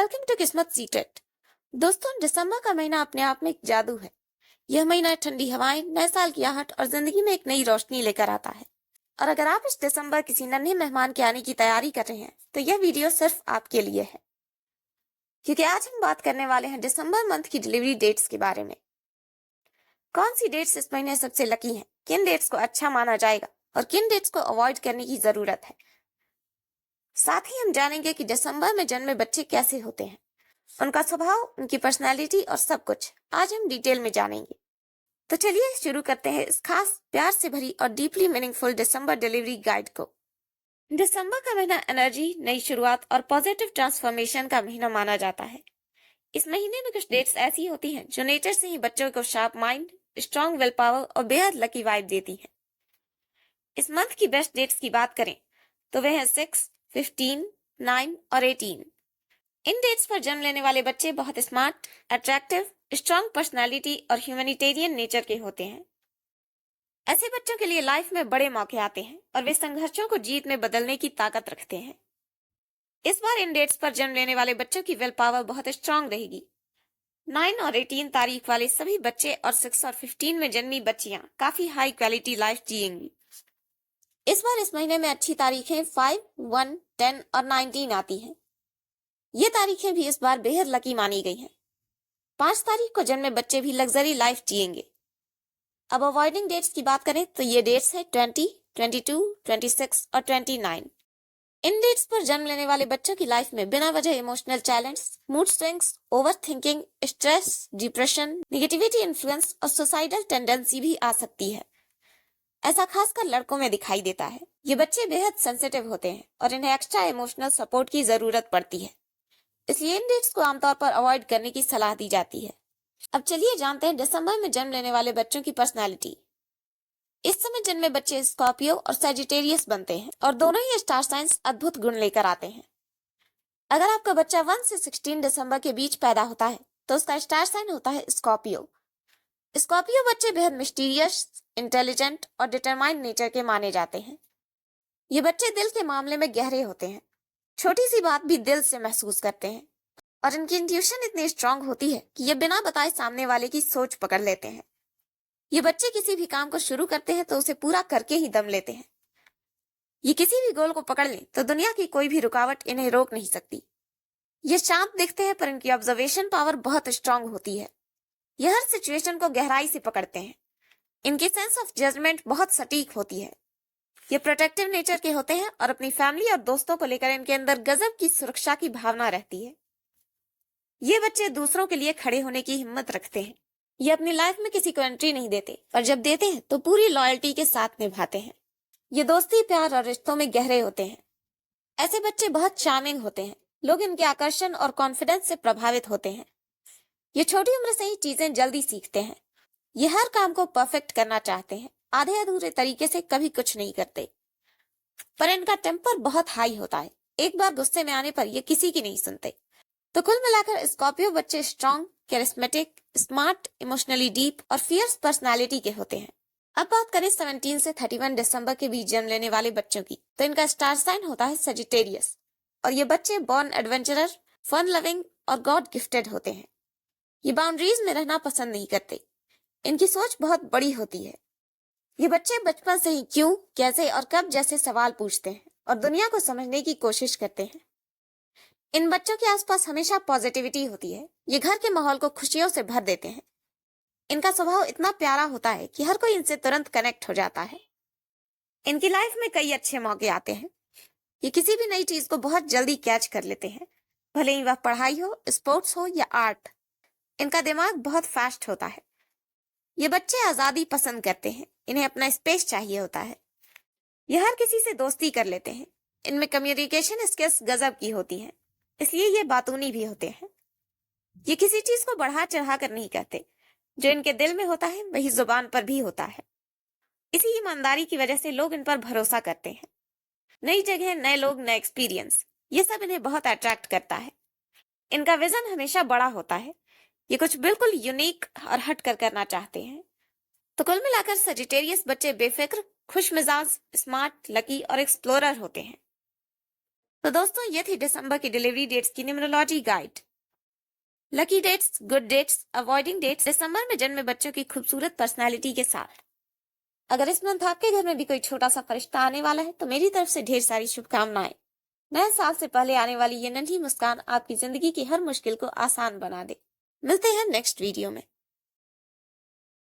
Welcome to किस्मत secret. दोस्तों, दिसंबर का महीना अपने आप में एक जादू है। यह महीना ठंडी हवाएं, नए साल की आहट और जिंदगी में एक नई रोशनी लेकर आता है। और अगर आप इस दिसंबर किसी नन्हे मेहमान के आने की तैयारी कर रहे हैं तो यह वीडियो सिर्फ आपके लिए है, क्योंकि आज हम बात करने वाले हैं दिसंबर मंथ की डिलीवरी डेट्स के बारे में। कौन सी डेट्स इस महीने सबसे लकी हैं, किन डेट्स को अच्छा माना जाएगा और किन डेट्स को अवॉइड करने की जरूरत है। साथ ही हम जानेंगे कि दिसंबर में जन्मे बच्चे कैसे होते हैं, उनका स्वभाव, उनकी पर्सनालिटी और सब कुछ आज हम डिटेल में जानेंगे। तो चलिए शुरू करते हैं इस खास, प्यार से भरी और डीपली मीनिंगफुल दिसंबर डिलीवरी गाइड को। दिसंबर का महीना एनर्जी, नई शुरुआत और पॉजिटिव ट्रांसफॉर्मेशन का महीना माना जाता है। इस महीने में कुछ डेट्स ऐसी होती हैं जो नेचर से ही बच्चों को sharp mind, strong will power और बेहद लकी वाइब देती हैं। इस मंथ की बेस्ट डेट्स की बात करें तो वे हैं 6, 15, 9 और 18। इन डेट्स पर जन्म लेने वाले बच्चे बहुत स्मार्ट, अट्रैक्टिव, स्ट्रॉन्ग पर्सनालिटी और ह्यूमैनिटेरियन नेचर के होते हैं। ऐसे बच्चों के लिए लाइफ में बड़े मौके आते हैं और वे संघर्षों को जीत में बदलने की ताकत रखते हैं। इस बार इन डेट्स पर जन्म लेने वाले बच्चों की विल पावर बहुत स्ट्रांग रहेगी। 9 और 18 तारीख वाले सभी बच्चे और 6 और 15 में जन्मी बच्चियां काफी हाई क्वालिटी लाइफ जिएंगी। इस बार इस महीने में अच्छी तारीखें 5, 1, 10 और 19 आती हैं। ये तारीखें भी इस बार बेहद लकी मानी गई हैं। 5 तारीख को जन्मे बच्चे भी लग्जरी लाइफ जिएंगे। अब अवॉइडिंग डेट्स की बात करें तो ये डेट्स है 20, 22, 26 और 29। इन डेट्स पर जन्म लेने वाले बच्चों की लाइफ में बिना वजह emotional challenge, mood swings, over thinking, stress, depression, negativity influence और सुसाइडल टेंडेंसी भी आ सकती है। ऐसा खासकर लड़कों में दिखाई देता है। ये बच्चे बेहद सेंसिटिव होते हैं और इन्हें एक्स्ट्रा इमोशनल सपोर्ट की जरूरत पड़ती है, इसलिए इन डेट्स को आमतौर पर अवॉइड करने की सलाह दी जाती है। अब चलिए जानते हैं दिसंबर में जन्म लेने वाले बच्चों की पर्सनालिटी। इस समय जन्मे बच्चे स्कॉर्पियो और सैजिटेरियस बनते हैं और दोनों ही स्टार साइंस अद्भुत गुण लेकर आते हैं। अगर आपका बच्चा 1 से 16 दिसंबर के बीच पैदा होता है तो उसका स्टार साइन होता है स्कॉर्पियो। स्कॉर्पियो बच्चे बेहद मिस्टीरियस, इंटेलिजेंट और डिटरमाइंड नेचर के माने जाते हैं। ये बच्चे दिल के मामले में गहरे होते हैं, छोटी सी बात भी दिल से महसूस करते हैं और इनकी इंट्यूशन इतनी स्ट्रांग होती है कि ये बिना बताए सामने वाले की सोच पकड़ लेते हैं। ये बच्चे किसी भी काम को शुरू करते हैं तो उसे पूरा करके ही दम लेते हैं। ये किसी भी गोल को पकड़ लें तो दुनिया की कोई भी रुकावट इन्हें रोक नहीं सकती। ये शांत दिखते हैं पर इनकी ऑब्जर्वेशन पावर बहुत स्ट्रांग होती है। ये हर सिचुएशन को गहराई से पकड़ते हैं। इनकी सेंस ऑफ जजमेंट बहुत सटीक होती है। ये प्रोटेक्टिव नेचर के होते हैं और अपनी फैमिली और दोस्तों को लेकर इनके अंदर गजब की सुरक्षा की भावना रहती है। ये बच्चे दूसरों के लिए खड़े होने की हिम्मत रखते हैं। ये अपनी लाइफ में किसी को एंट्री नहीं देते, पर जब देते हैं तो पूरी लॉयल्टी के साथ निभाते हैं। ये दोस्ती, प्यार और रिश्तों में गहरे होते हैं। ऐसे बच्चे बहुत चार्मिंग होते हैं। लोग इनके आकर्षण और कॉन्फिडेंस से प्रभावित होते हैं। ये छोटी उम्र से ही चीजें जल्दी सीखते हैं। ये हर काम को परफेक्ट करना चाहते हैं, आधे अधूरे तरीके से कभी कुछ नहीं करते। पर इनका टेम्पर बहुत हाई होता है। एक बार गुस्से में आने पर ये किसी की नहीं सुनते। तो कुल मिलाकर स्कॉर्पियो बच्चे strong, charismatic, smart, emotionally deep और फियर्स पर्सनालिटी के होते हैं। अब बात करें 17 से 31 दिसंबर के बीच जन्म लेने वाले बच्चों की, तो इनका स्टार साइन होता है सजिटेरियस और ये बच्चे बॉर्न एडवेंचरर, फन लविंग और गॉड गिफ्टेड होते हैं। ये बाउंड्रीज में रहना पसंद नहीं करते। इनकी सोच बहुत बड़ी होती है। ये बच्चे बचपन से ही क्यों, कैसे और कब जैसे सवाल पूछते हैं और दुनिया को समझने की कोशिश करते हैं। इन बच्चों के आसपास हमेशा पॉजिटिविटी होती है। ये घर के माहौल को खुशियों से भर देते हैं। इनका स्वभाव इतना प्यारा होता है कि हर कोई इनसे तुरंत कनेक्ट हो जाता है। इनकी लाइफ में कई अच्छे मौके आते हैं। ये किसी भी नई चीज को बहुत जल्दी कैच कर लेते हैं, भले ही वह पढ़ाई हो, स्पोर्ट्स हो या आर्ट। इनका दिमाग बहुत फास्ट होता है। ये बच्चे आजादी पसंद करते हैं। इन्हें अपना स्पेस चाहिए होता है। ये हर किसी से दोस्ती कर लेते हैं। इनमें कम्युनिकेशन स्किल्स गजब की होती हैं, इसलिए ये बातूनी भी होते हैं। ये किसी चीज को बढ़ा चढ़ा कर नहीं कहते। जो इनके दिल में होता है वही जुबान पर भी होता है। इसी ईमानदारी की वजह से लोग इन पर भरोसा करते हैं। नई जगह, नए लोग, नए एक्सपीरियंस, ये सब इन्हें बहुत अट्रैक्ट करता है। इनका विजन हमेशा बड़ा होता है। ये कुछ बिल्कुल यूनिक और हट कर करना चाहते हैं। तो कुल मिलाकर सजिटेरियस बच्चे बेफिक्र, खुश मिजाज, स्मार्ट, लकी और एक्सप्लोरर होते हैं। तो दोस्तों ये थी दिसंबर की डिलीवरी डेट्स की numerology guide. Lucky dates, good dates, avoiding dates, दिसंबर में जन्मे बच्चों की खूबसूरत पर्सनैलिटी के साथ। अगर इस मंथ आपके घर में भी कोई छोटा सा फरिश्ता आने वाला है तो मेरी तरफ से ढेर सारी शुभकामनाएं। नए साल से पहले आने वाली ये नन्ही मुस्कान आपकी जिंदगी की हर मुश्किल को आसान बना दे। मिलते हैं नेक्स्ट वीडियो में।